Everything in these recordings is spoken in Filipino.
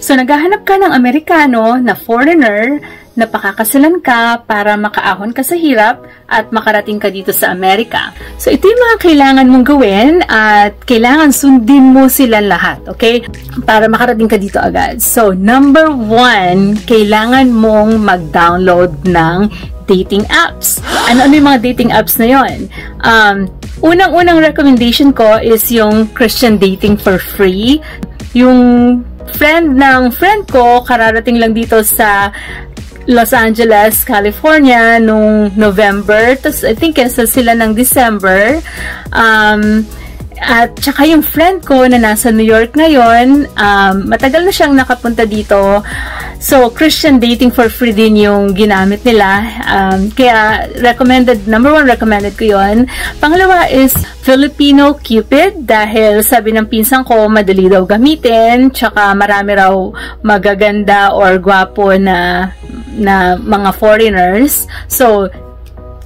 So, naghahanap ka ng Amerikano na foreigner na pakakasalan ka para makaahon ka sa hirap at makarating ka dito sa Amerika. So, ito yung mga kailangan mong gawin at kailangan sundin mo sila lahat, okay? Para makarating ka dito agad. So, number 1, kailangan mong mag-download ng dating apps. Ano yung mga dating apps na yon? Unang-unang recommendation ko is yung Christian Dating for Free. Yung friend ng friend ko, kararating lang dito sa Los Angeles, California nung November. Tapos, I think, sila ng December. At saka yung friend ko na nasa New York ngayon, matagal na siyang nakapunta dito. So, Christian Dating for Free din yung ginamit nila. Kaya, number 1 recommended ko yun. Pangalawa is Filipino Cupid, dahil sabi ng pinsan ko, madali daw gamitin, tsaka marami raw magaganda or gwapo na mga foreigners. So,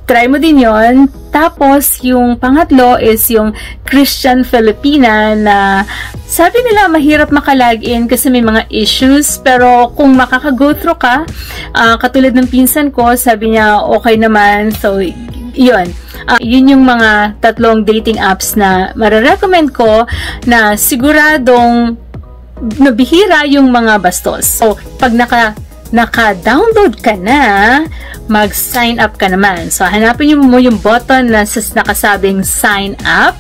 try mo din yon. Tapos, yung pangatlo is yung Christian Filipina na sabi nila mahirap makalagin kasi may mga issues. Pero kung makaka-go through ka, katulad ng pinsan ko, sabi niya okay naman. So, yun. Yun yung mga tatlong dating apps na marirecommend ko na siguradong nabihira yung mga bastos. So, pag naka-download ka na, mag-sign up ka naman. So, hanapin mo yung button na nakasabing sign up.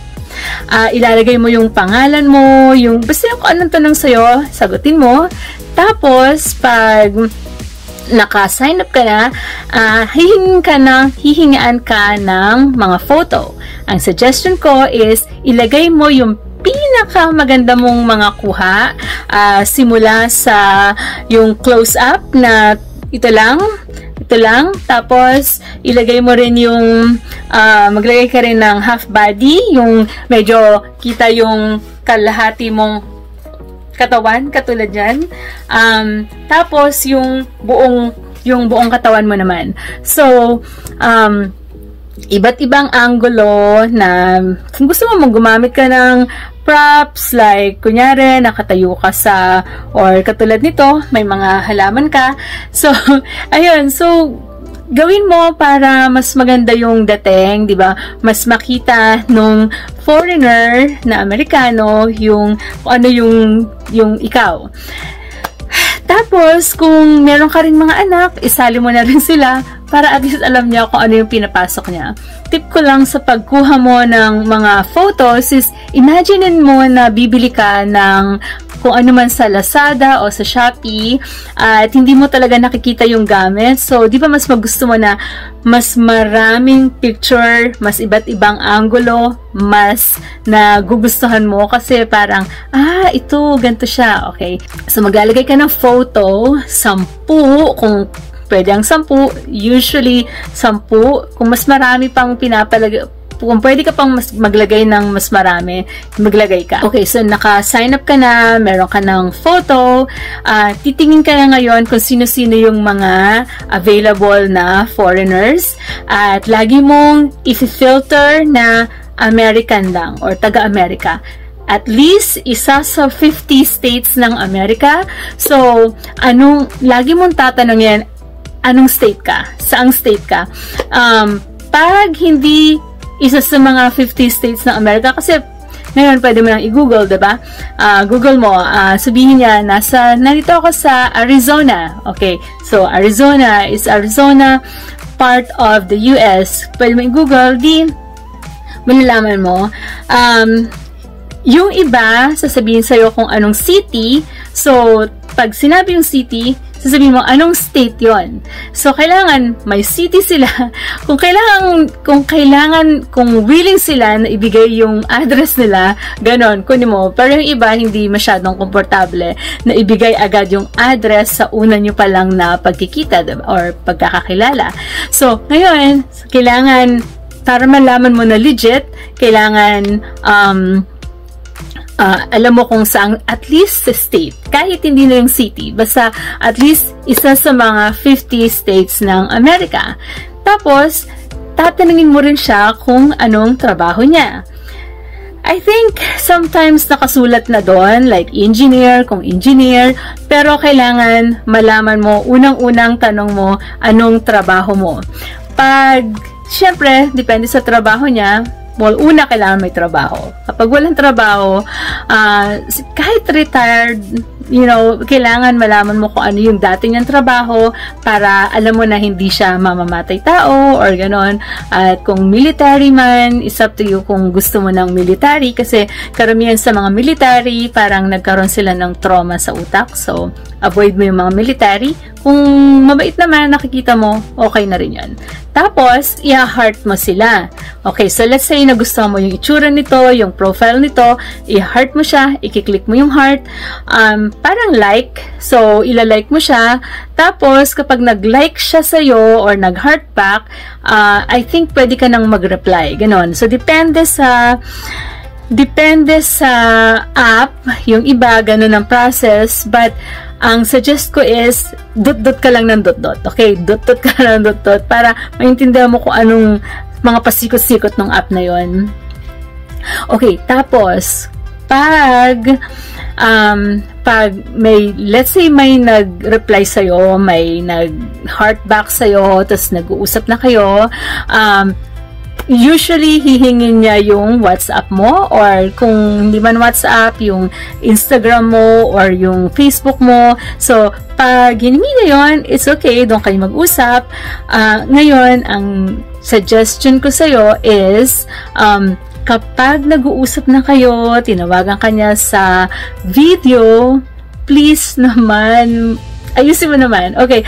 Ilalagay mo yung pangalan mo, basta yung kung anong tanong sa'yo, sagutin mo. Tapos, pag naka-sign up ka na, hihingaan ka ng mga photo. Ang suggestion ko is, ilagay mo yung pinakamaganda mong mga kuha, simula sa yung close-up na ito lang, tapos ilagay mo rin yung maglagay ka rin ng half body, yung medyo kita yung kalahati mong katawan, katulad yan. Tapos yung buong katawan mo naman. So, iba't ibang angulo na kung gusto mo gumamit ka ng props, like kunyari nakatayo ka or katulad nito, may mga halaman ka. So, ayun, so gawin mo para mas maganda yung dating, 'di ba? Mas makita nung foreigner na Amerikano yung ano yung ikaw. Tapos, kung meron ka rin mga anak, isali mo na rin sila para at least alam niya kung ano yung pinapasok niya. Tip ko lang sa pagkuha mo ng mga photos is, imaginein mo na bibili ka ng kung ano man sa Lazada o sa Shopee at hindi mo talaga nakikita yung gamit. So, di ba mas magusto mo na mas maraming picture, mas iba't ibang angulo, mas nagugustuhan mo kasi parang, ito, ganito siya. Okay. So, maglalagay ka ng photo, 10, kung pwede ang 10, usually 10. Kung mas marami pang kung pwede ka pang maglagay ng mas marami, maglagay ka. Okay, so naka-sign up ka na, meron ka ng photo, titingin ka na ngayon kung sino-sino yung mga available na foreigners, at lagi mong i-filter na American lang or taga-Amerika. At least, isa sa 50 states ng Amerika. So, lagi mong tatanungin, anong state ka? Saang state ka? Pag hindi isa sa mga 50 states ng Amerika, kasi ngayon pwede mo lang i-google, diba? Google mo, sabihin niya, narito ako sa Arizona. Okay, so Arizona, part of the US. Pwede mo i-google, malalaman mo. Yung iba, sasabihin sa'yo kung anong city. So, pag sinabi yung city, sasabihin mo, anong state yon. So, kailangan may city sila. Kung willing sila na ibigay yung address nila, ganon, kunin mo. Pero yung iba, hindi masyadong komportable na ibigay agad yung address sa una nyo pa lang na pagkikita, diba? Or pagkakakilala. So, ngayon, kailangan, para malaman mo na legit, kailangan, alam mo kung saan, at least sa state, kahit hindi na yung city, basta at least isa sa mga 50 states ng Amerika. Tapos, tatanungin mo rin siya kung anong trabaho niya. I think sometimes nakasulat na doon, like engineer, kung engineer, pero kailangan malaman mo, unang-unang tanong mo, anong trabaho mo. Siyempre, depende sa trabaho niya. Well, una, kailangan may trabaho. Kapag walang trabaho, kahit retired, kailangan malaman mo kung ano yung dati niyang trabaho para alam mo na hindi siya mamamatay tao or ganon. At kung military man, it's up to you kung gusto mo ng military kasi karamihan sa mga military, parang nagkaroon sila ng trauma sa utak. So, avoid mo yung mga military. Kung mabait naman, nakikita mo, okay na rin yan. Tapos, i-heart mo sila. Okay, so let's say na gusto mo yung itsura nito, yung profile nito, i-heart mo siya, i-click mo yung heart, parang like, so ila-like mo siya. Tapos, kapag nag-like siya sa'yo or nag-heart back, I think pwede ka nang mag-reply. Ganon. So, depende sa app, yung iba, ganun ang process, but ang suggest ko is, dot-dot ka lang ng dot-dot. Okay? Dot-dot ka lang ng dot-dot para maintindihan mo kung anong mga pasikot-sikot ng app na yon. Okay, tapos, pag may, let's say may nag-reply sa'yo, may nag-heart back sa'yo, tapos nag-uusap na kayo, usually, hihingin niya yung WhatsApp mo or kung hindi man WhatsApp, yung Instagram mo or yung Facebook mo. So, pag hiningi niya yun, it's okay. Doon kayo mag-usap. Ngayon, ang suggestion ko sa'yo is, kapag nag-uusap na kayo, tinawagan ka niya sa video, please naman, ayusin mo naman. Okay.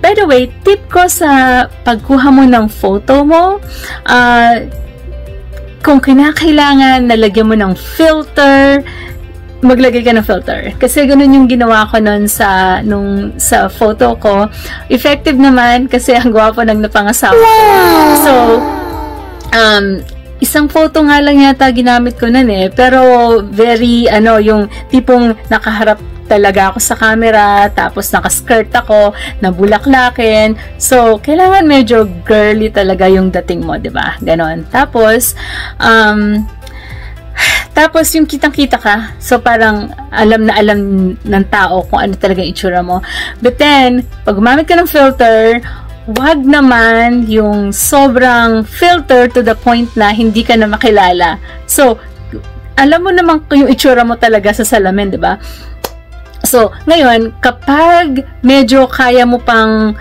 By the way, tip ko sa pagkuha mo ng photo mo, kung kinakailangan, nalagyan mo ng filter, maglagay ka ng filter. Kasi ganun yung ginawa ko nun sa photo ko. Effective naman kasi ang gwapo ng napangasawa ko. So, isang photo nga lang yata ginamit ko nun eh. Pero, very, yung tipong nakaharap talaga ako sa camera, tapos naka-skirt ako, nabulaklakin. So, kailangan medyo girly talaga yung dating mo, 'di ba? Ganon. Tapos yung kitang-kita ka. So, parang alam na alam ng tao kung ano talaga yung itsura mo. But then, pag gumamit ka ng filter, wag naman yung sobrang filter to the point na hindi ka na makilala. So, alam mo naman yung itsura mo talaga sa salamin, 'di ba? So, ngayon, kapag medyo kaya mo pang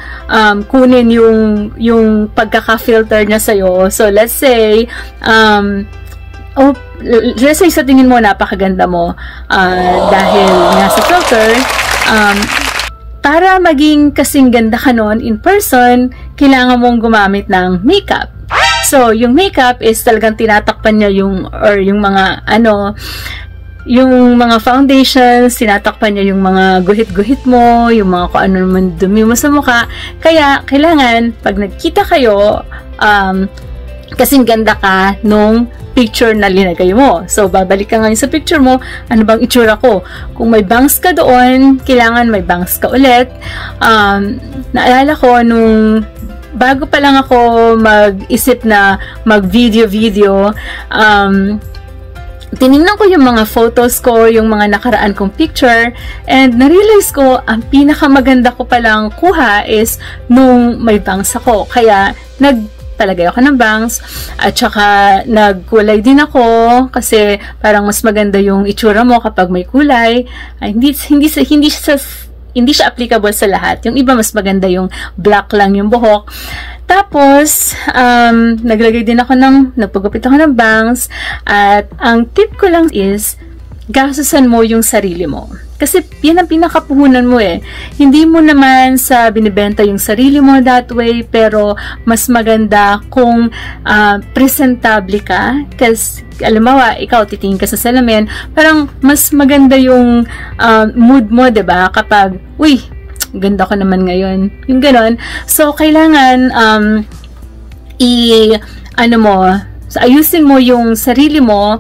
kunin yung pagkaka-filter niya sa'yo, so let's say, let's say sa tingin mo napakaganda mo dahil nga sa filter, para maging kasing ganda ka nun in person, kailangan mong gumamit ng makeup. So, yung makeup is talagang tinatakpan niya yung mga yung mga foundations, tinatakpan niya yung mga guhit-guhit mo, yung mga kung ano naman dumi mo sa mukha. Kaya, kailangan, pag nagkita kayo, kasing ganda ka nung picture na linagay mo. So, babalik ka ngayon sa picture mo, ano bang itsura ko? Kung may bangs ka doon, kailangan may bangs ka ulit. Naalala ko, nung bago pa lang ako mag-isip na mag-video, tinignan ko yung mga photos ko, yung mga nakaraan kong picture, and na-realize ko, ang pinakamaganda ko palang kuha is nung may bangs ako. Kaya, nagpalagay ako ng bangs, at saka nagkulay din ako, kasi parang mas maganda yung itsura mo kapag may kulay. Hindi siya applicable sa lahat. Yung iba, mas maganda yung black lang yung buhok. Tapos, nagpagupit ako ng bangs, at ang tip ko lang is, gastusan mo yung sarili mo. Kasi, yan ang pinakapuhunan mo eh. Hindi mo naman sa binibenta yung sarili mo that way, pero mas maganda kung presentable ka. Kasi, alam ikaw, titingin ka sa salamin, parang mas maganda yung mood mo, diba? Kapag, uy, ganda ko naman ngayon. Yung ganon. So, kailangan, ayusin mo yung sarili mo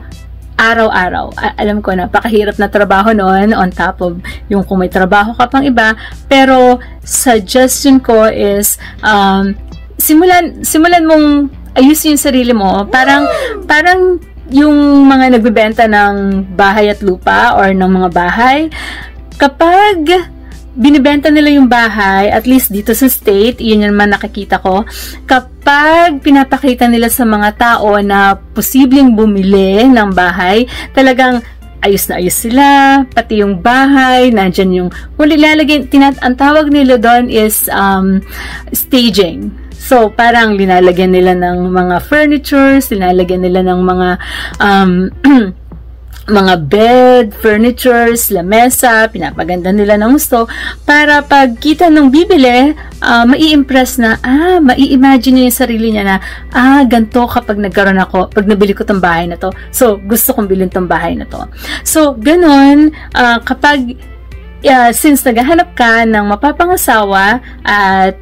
araw-araw. Alam ko, napakahirap na trabaho noon, on top of yung kung may trabaho ka pang iba. Pero, suggestion ko is, simulan mong ayusin yung sarili mo. Parang yung mga nagbebenta ng bahay at lupa or ng mga bahay, kapag binibenta nila yung bahay, at least dito sa state, yun yung naman nakikita ko, kapag pinapakita nila sa mga tao na posibleng bumili ng bahay, talagang ayos na ayos sila, pati yung bahay, nandyan yung, ang tawag nila doon is staging. So, parang linalagyan nila ng mga furnitures, linalagyan nila ng mga mga bed, furnitures, lamesa, pinapaganda nila ng gusto para pag kita nung bibili, mai-impress na, mai-imagine niya yung sarili niya na, ganito kapag nagkaroon ako, pag nabili ko tong bahay na to. So, gusto kong bilhin tong bahay na to. So, ganun, kapag since naghahanap ka ng mapapangasawa at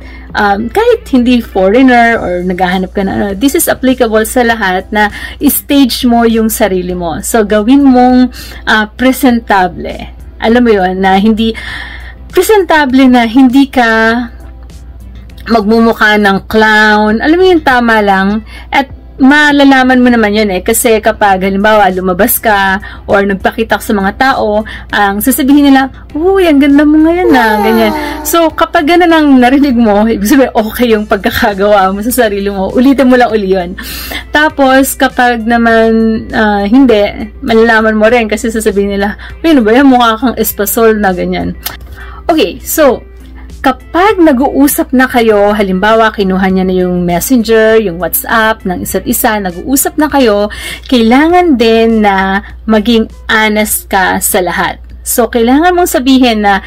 kahit hindi foreigner or naghahanap ka na, this is applicable sa lahat na stage mo yung sarili mo. So, gawin mong presentable. Alam mo yun, na hindi presentable na hindi ka magmumukha ng clown. Alam mo yun, tama lang. At malalaman mo naman yun kasi kapag halimbawa lumabas ka or nagpakita sa mga tao, ang sasabihin nila, uy, ang ganda mo ngayon na, ganyan. So, kapag gano'n ang narinig mo, ibig sabihin, okay yung pagkakagawa mo sa sarili mo, ulitin mo lang uli yun. Tapos, kapag naman hindi, malalaman mo rin kasi sasabihin nila, ano ba yan, mukha kang espasol na ganyan. Okay, so, kapag nag-uusap na kayo, halimbawa, kinuha niya na yung messenger, yung WhatsApp ng isa't isa, nag-uusap na kayo, kailangan din na maging honest ka sa lahat. So, kailangan mong sabihin na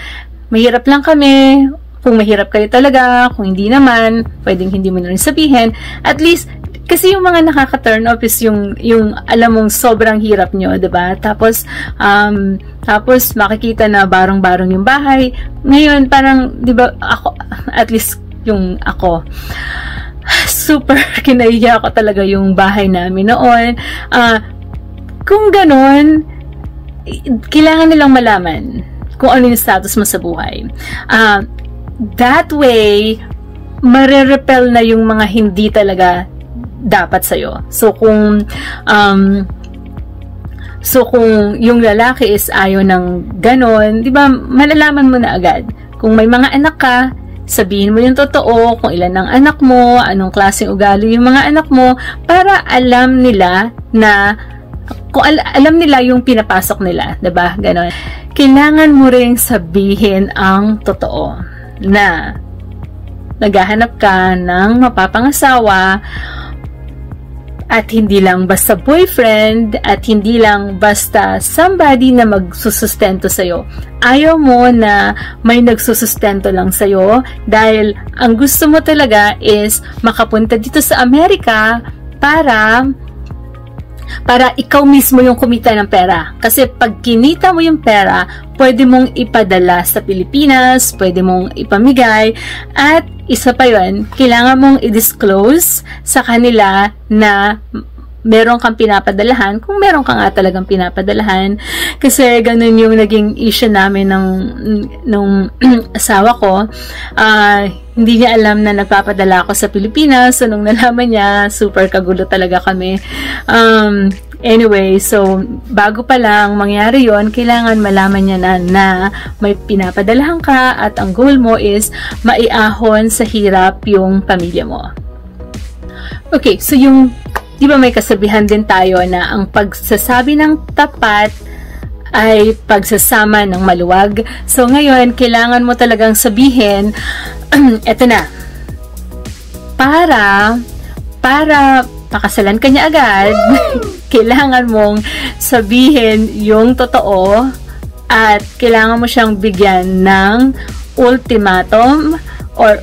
mahirap lang kami, kung mahirap kayo talaga, kung hindi naman, pwedeng hindi mo na rin sabihin. At least, kasi yung mga nakaka-turn off is yung alam mong sobrang hirap nyo, diba? Tapos makikita na barong-barong yung bahay. Ngayon, parang, diba, ako, at least yung ako, super kinahiya ko talaga yung bahay namin noon. Kung ganon, kailangan nilang malaman kung ano yung status mo sa buhay. That way, marerepel na yung mga hindi talaga dapat sa'yo. So, kung yung lalaki is ayaw ng ganon, di ba, malalaman mo na agad. Kung may mga anak ka, sabihin mo yung totoo, kung ilan ang anak mo, anong klaseng ugali yung mga anak mo, para alam nila na, alam nila yung pinapasok nila, di ba, ganon. Kailangan mo ring sabihin ang totoo, na naghahanap ka ng mapapangasawa, at hindi lang basta boyfriend, at hindi lang basta somebody na magsusustento sa'yo. Ayaw mo na may nagsusustento lang sa'yo dahil ang gusto mo talaga is makapunta dito sa Amerika para ikaw mismo yung kumita ng pera. Kasi pag kinita mo yung pera, pwede mong ipadala sa Pilipinas, pwede mong ipamigay, at isa pa yun, kailangan mong i-disclose sa kanila na meron kang pinapadalahan, kung meron ka nga talagang pinapadalahan. Kasi ganun yung naging issue namin nung asawa ko. Hindi niya alam na nagpapadala ako sa Pilipinas. So, nung nalaman niya, super kagulo talaga kami. Anyway, so, bago pa lang mangyari yon, kailangan malaman niya na may pinapadalahan ka at ang goal mo is maiahon sa hirap yung pamilya mo. Okay, so di ba may kasabihan din tayo na ang pagsasabi ng tapat ay pagsasama ng maluwag. So, ngayon, kailangan mo talagang sabihin, eto na, para pakasalan ka niya agad, kailangan mong sabihin yung totoo at kailangan mo siyang bigyan ng ultimatum or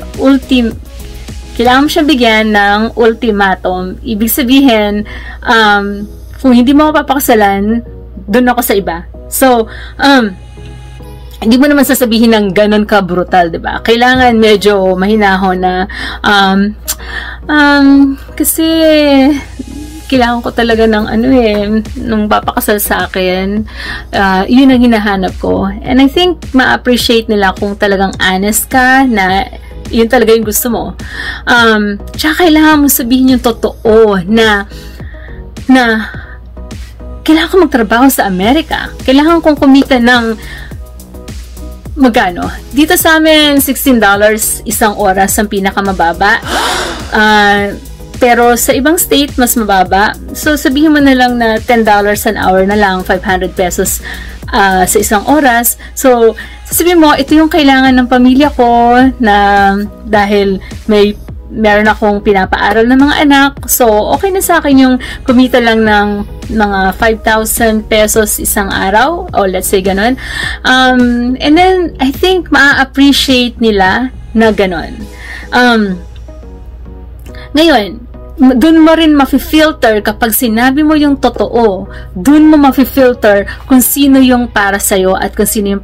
kailangan mo siyang bigyan ng ultimatum. Ibig sabihin, kung hindi mo ako papakasalan, doon ako sa iba. So, hindi mo naman sasabihin ng ganun ka brutal, diba? Kailangan medyo mahinahon na, kasi kailangan ko talaga ng nung papakasal sa akin, yun ang hinahanap ko. And I think ma-appreciate nila kung talagang honest ka na yun talaga yung gusto mo. Tsaka kailangan mo sabihin yung totoo na kailangan ko magtrabaho sa Amerika. Kailangan kong kumita ng magkano? Dito sa amin, $16 isang oras ang pinakamababa. Pero sa ibang state, mas mababa. So, sabihin mo na lang na $10 an hour na lang, 500 pesos sa isang oras. So, sabihin mo, ito yung kailangan ng pamilya ko na dahil meron akong pinapaaral ng mga anak. So, okay na sa akin yung kumita lang ng mga 5,000 pesos isang araw. O let's say ganun. And then, I think maa-appreciate nila na ganun. Ngayon, dun mo rin mafi-filter kapag sinabi mo yung totoo. Dun mo mafi-filter kung sino yung para sa'yo at kung sino yung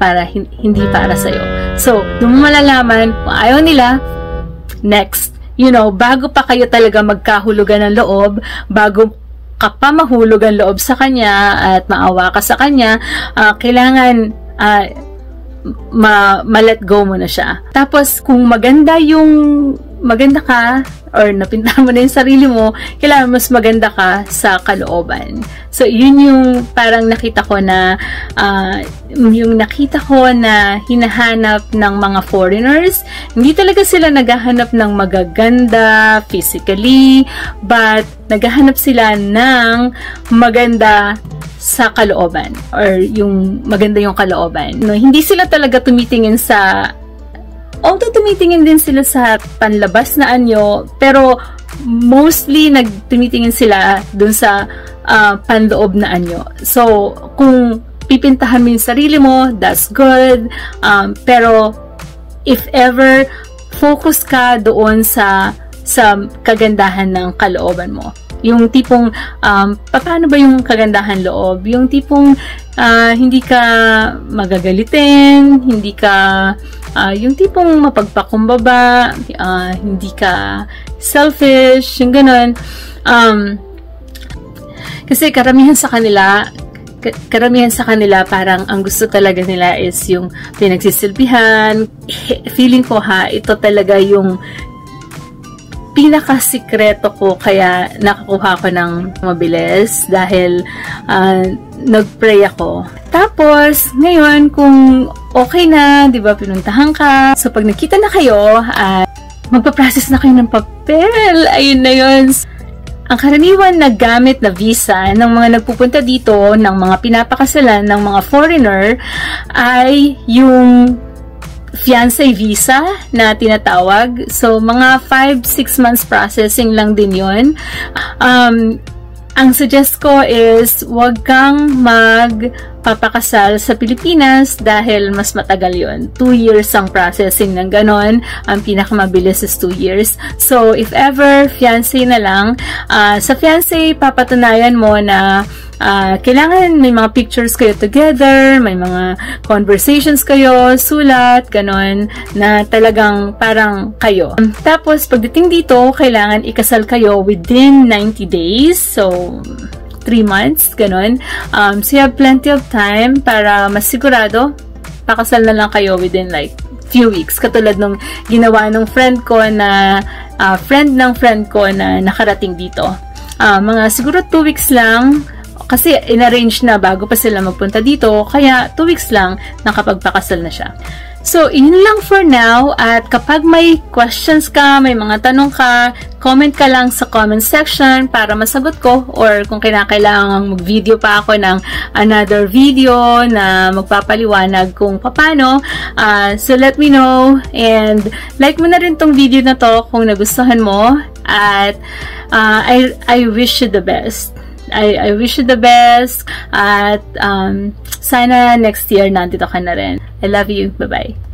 hindi para sa'yo. So, dun mo malalaman kung ayaw nila, next. You know, bago pa kayo talaga magkahulugan ng loob, bago ka pa mahulog ang loob sa kanya at maawa ka sa kanya, kailangan ma-let go mo na siya. Tapos, kung maganda ka or napinta mo na yung sarili mo, kailangan mas maganda ka sa kalooban. So, yun yung parang nakita ko na hinahanap ng mga foreigners. Hindi talaga sila naghahanap ng magaganda physically, but naghahanap sila ng maganda sa kalooban or yung maganda yung kalooban. No, hindi sila talaga tumitingin sa, although tumitingin din sila sa panlabas na anyo, pero mostly tumitingin sila dun sa panloob na anyo. So, kung pipintahan mo yung sarili mo, that's good. Pero, if ever, focus ka doon sa kagandahan ng kalooban mo. Yung tipong, paano ba yung kagandahan loob? Yung tipong, hindi ka magagalitin, hindi ka, yung tipong mapagpakumbaba, hindi ka selfish, yung ganun. Kasi karamihan sa kanila parang ang gusto talaga nila is yung pinagsisilbihan. Feeling ko ito talaga yung pinakasikreto ko kaya nakakuha ko ng mabilis dahil nagpray ako. Tapos, ngayon, kung okay na, di ba, pinuntahan ka. So, pag nakita na kayo, magpa-process na kayo ng papel. Ayun na yun. Ang karaniwan na gamit na visa ng mga nagpupunta dito, ng mga pinapakasalan, ng mga foreigner, ay yung fiancé visa na tinatawag. So, mga 5-6 months processing lang din yun. Ang suggest ko is wag kang magpapakasal sa Pilipinas dahil mas matagal yun. 2 years ang processing ng ganon. Ang pinakamabilis is 2 years. So, if ever, fiancé na lang. Sa fiancé, papatunayan mo na kailangan may mga pictures kayo together, may mga conversations kayo, sulat, ganon, na talagang parang kayo. Tapos, pagdating dito, kailangan ikasal kayo within 90 days. So, 3 months, ganon. So, you have plenty of time para masigurado, pakasal na lang kayo within like few weeks. Katulad nung ginawa ng friend na nakarating dito. Mga siguro 2 weeks lang, kasi in-arrange na bago pa sila magpunta dito, kaya 2 weeks lang nakapagpakasal na siya. So, yun lang for now, at kapag may questions ka, may mga tanong ka, comment ka lang sa comment section para masagot ko, or kung kailangan mag-video pa ako ng another video na magpapaliwanag kung paano, so let me know, and like mo na rin tong video na to kung nagustuhan mo, at I wish you the best. I wish you the best, at sana next year nandito ka na rin. I love you. Bye-bye.